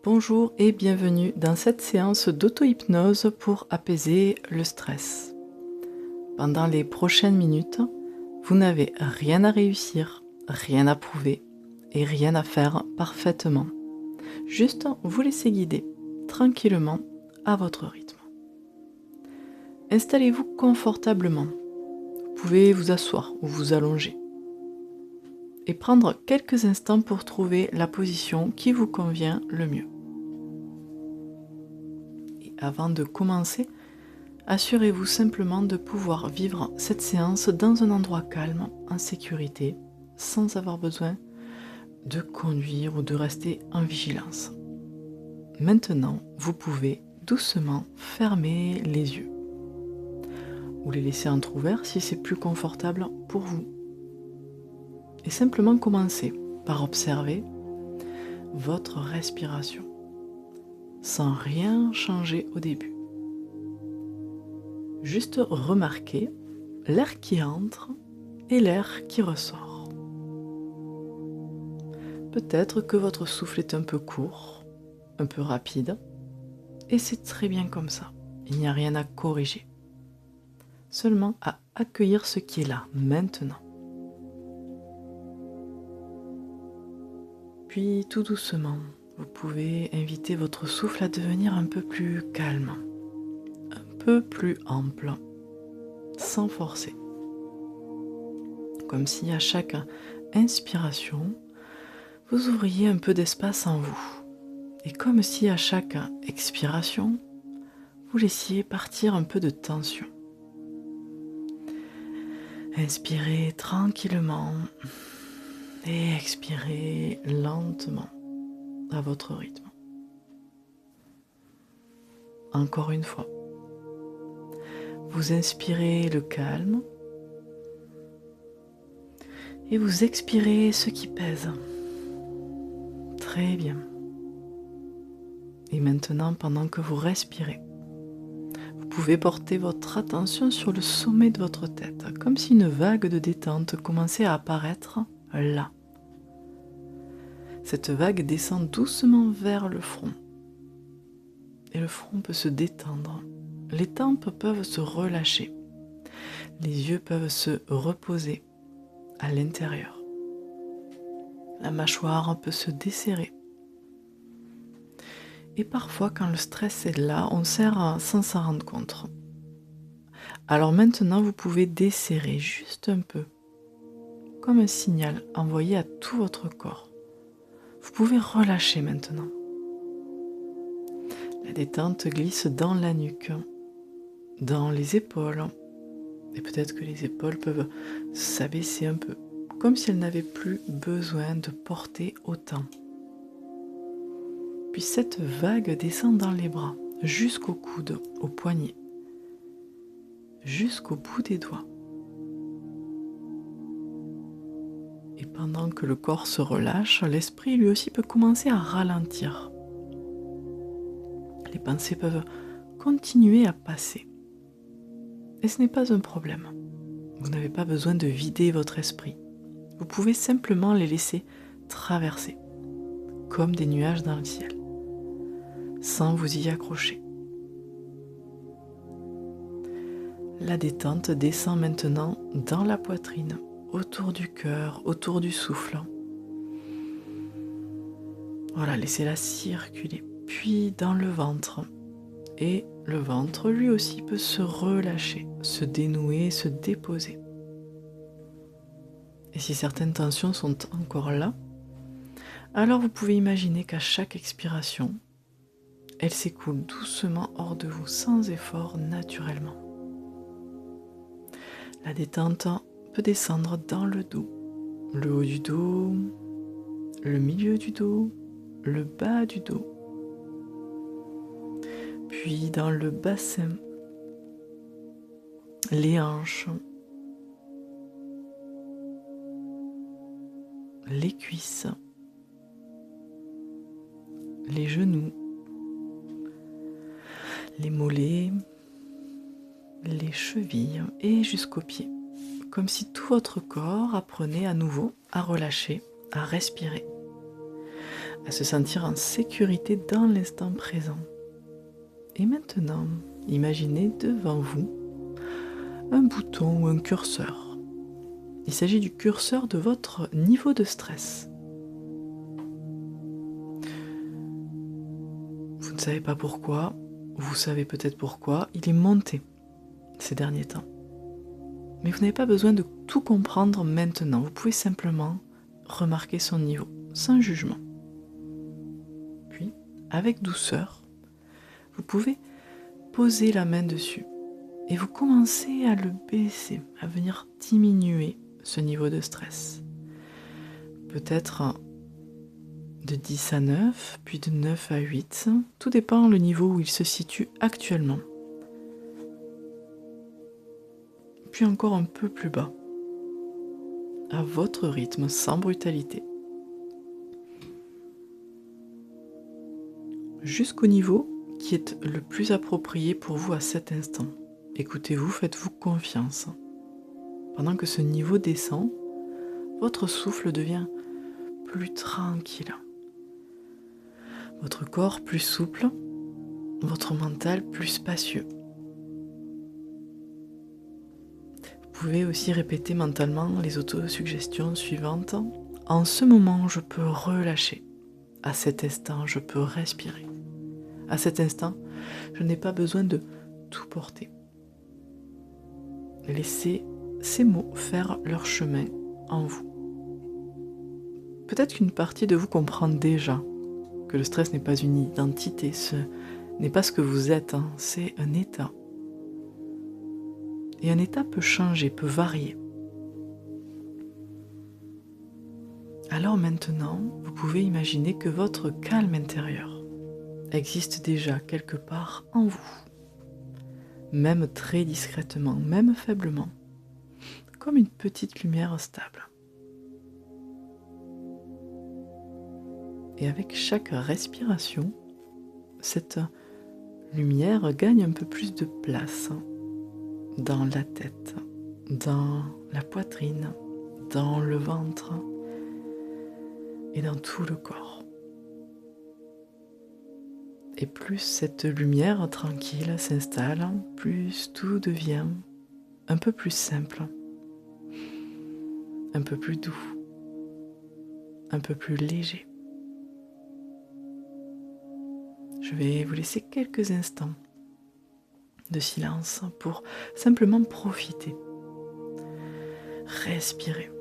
Bonjour et bienvenue dans cette séance d'auto-hypnose pour apaiser le stress. Pendant les prochaines minutes, vous n'avez rien à réussir, rien à prouver et rien à faire parfaitement. Juste vous laissez guider tranquillement à votre rythme. Installez-vous confortablement. Vous pouvez vous asseoir ou vous allonger et prendre quelques instants pour trouver la position qui vous convient le mieux. Et avant de commencer, assurez-vous simplement de pouvoir vivre cette séance dans un endroit calme, en sécurité, sans avoir besoin de conduire ou de rester en vigilance. Maintenant, vous pouvez doucement fermer les yeux ou les laisser entrouverts si c'est plus confortable pour vous. Et simplement commencer par observer votre respiration sans rien changer au début. Juste remarquez l'air qui entre et l'air qui ressort. Peut-être que votre souffle est un peu court, un peu rapide, et c'est très bien comme ça. Il n'y a rien à corriger, seulement à accueillir ce qui est là, maintenant. Puis tout doucement, vous pouvez inviter votre souffle à devenir un peu plus calme, un peu plus ample, sans forcer. Comme si à chaque inspiration, vous ouvriez un peu d'espace en vous. Et comme si à chaque expiration, vous laissiez partir un peu de tension. Inspirez tranquillement et expirez lentement à votre rythme. Encore une fois, vous inspirez le calme et vous expirez ce qui pèse. Très bien. Et maintenant, pendant que vous respirez, vous pouvez porter votre attention sur le sommet de votre tête, comme si une vague de détente commençait à apparaître là. Cette vague descend doucement vers le front. Et le front peut se détendre. Les tempes peuvent se relâcher. Les yeux peuvent se reposer à l'intérieur. La mâchoire peut se desserrer. Et parfois, quand le stress est là, on serre sans s'en rendre compte. Alors maintenant, vous pouvez desserrer juste un peu, comme un signal envoyé à tout votre corps. Vous pouvez relâcher maintenant. La détente glisse dans la nuque, dans les épaules. Et peut-être que les épaules peuvent s'abaisser un peu, comme si elles n'avaient plus besoin de porter autant. Puis cette vague descend dans les bras, jusqu'au coude, au poignet, jusqu'au bout des doigts. Et pendant que le corps se relâche, l'esprit lui aussi peut commencer à ralentir. Les pensées peuvent continuer à passer. Et ce n'est pas un problème. Vous n'avez pas besoin de vider votre esprit. Vous pouvez simplement les laisser traverser, comme des nuages dans le ciel, sans vous y accrocher. La détente descend maintenant dans la poitrine, autour du cœur, autour du souffle. Voilà, laissez-la circuler, puis dans le ventre. Et le ventre, lui aussi, peut se relâcher, se dénouer, se déposer. Et si certaines tensions sont encore là, alors vous pouvez imaginer qu'à chaque expiration, elle s'écoule doucement hors de vous, sans effort, naturellement. La détente peut descendre dans le dos, le haut du dos, le milieu du dos, le bas du dos, puis dans le bassin, les hanches, les cuisses, les genoux, les mollets, les chevilles et jusqu'aux pieds, comme si tout votre corps apprenait à nouveau à relâcher, à respirer, à se sentir en sécurité dans l'instant présent. Et maintenant, imaginez devant vous un bouton ou un curseur. Il s'agit du curseur de votre niveau de stress. Vous ne savez pas pourquoi, vous savez peut-être pourquoi, il est monté ces derniers temps. Mais vous n'avez pas besoin de tout comprendre maintenant, vous pouvez simplement remarquer son niveau, sans jugement. Puis, avec douceur, vous pouvez poser la main dessus et vous commencez à le baisser, à venir diminuer ce niveau de stress. Peut-être de 10 à 9, puis de 9 à 8, tout dépend le niveau où il se situe actuellement. Puis encore un peu plus bas, à votre rythme, sans brutalité. Jusqu'au niveau qui est le plus approprié pour vous à cet instant. Écoutez-vous, faites-vous confiance. Pendant que ce niveau descend, votre souffle devient plus tranquille. Votre corps plus souple, votre mental plus spacieux. Vous pouvez aussi répéter mentalement les autosuggestions suivantes. En ce moment, je peux relâcher. À cet instant, je peux respirer. À cet instant, je n'ai pas besoin de tout porter. Laissez ces mots faire leur chemin en vous. Peut-être qu'une partie de vous comprend déjà que le stress n'est pas une identité, ce n'est pas ce que vous êtes, c'est un état. Et un état peut changer, peut varier. Alors maintenant, vous pouvez imaginer que votre calme intérieur existe déjà quelque part en vous, même très discrètement, même faiblement, comme une petite lumière stable. Et avec chaque respiration, cette lumière gagne un peu plus de place dans la tête, dans la poitrine, dans le ventre et dans tout le corps. Et plus cette lumière tranquille s'installe, plus tout devient un peu plus simple, un peu plus doux, un peu plus léger. Je vais vous laisser quelques instants de silence pour simplement profiter, respirer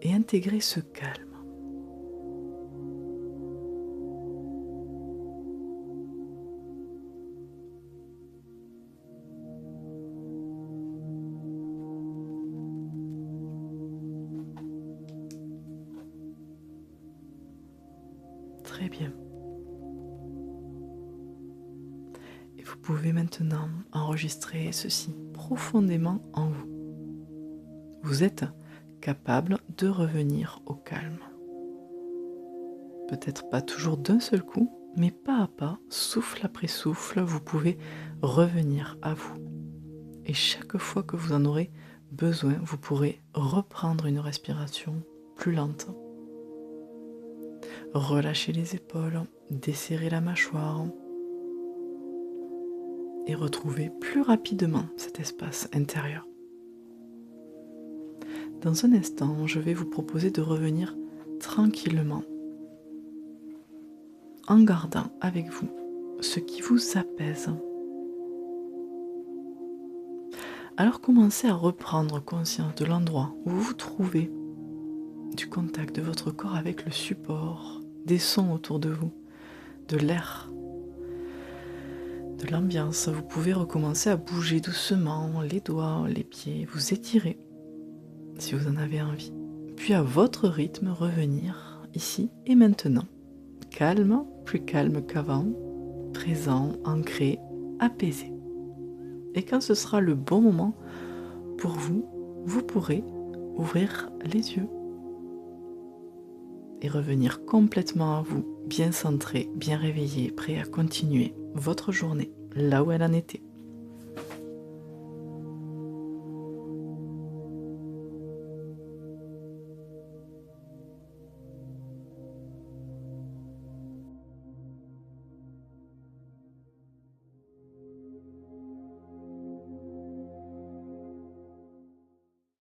et intégrer ce calme. Très bien. Et vous pouvez maintenant enregistrer ceci profondément en vous. Vous êtes capable de revenir au calme. Peut-être pas toujours d'un seul coup, mais pas à pas, souffle après souffle, vous pouvez revenir à vous. Et chaque fois que vous en aurez besoin, vous pourrez reprendre une respiration plus lente. Relâchez les épaules, desserrez la mâchoire et retrouvez plus rapidement cet espace intérieur. Dans un instant, je vais vous proposer de revenir tranquillement en gardant avec vous ce qui vous apaise. Alors commencez à reprendre conscience de l'endroit où vous vous trouvez, du contact de votre corps avec le support, des sons autour de vous, de l'air, de l'ambiance. Vous pouvez recommencer à bouger doucement les doigts, les pieds, vous étirer si vous en avez envie. Puis à votre rythme, revenir ici et maintenant. Calme, plus calme qu'avant, présent, ancré, apaisé. Et quand ce sera le bon moment pour vous, vous pourrez ouvrir les yeux et revenir complètement à vous, bien centré, bien réveillé, prêt à continuer votre journée là où elle en était.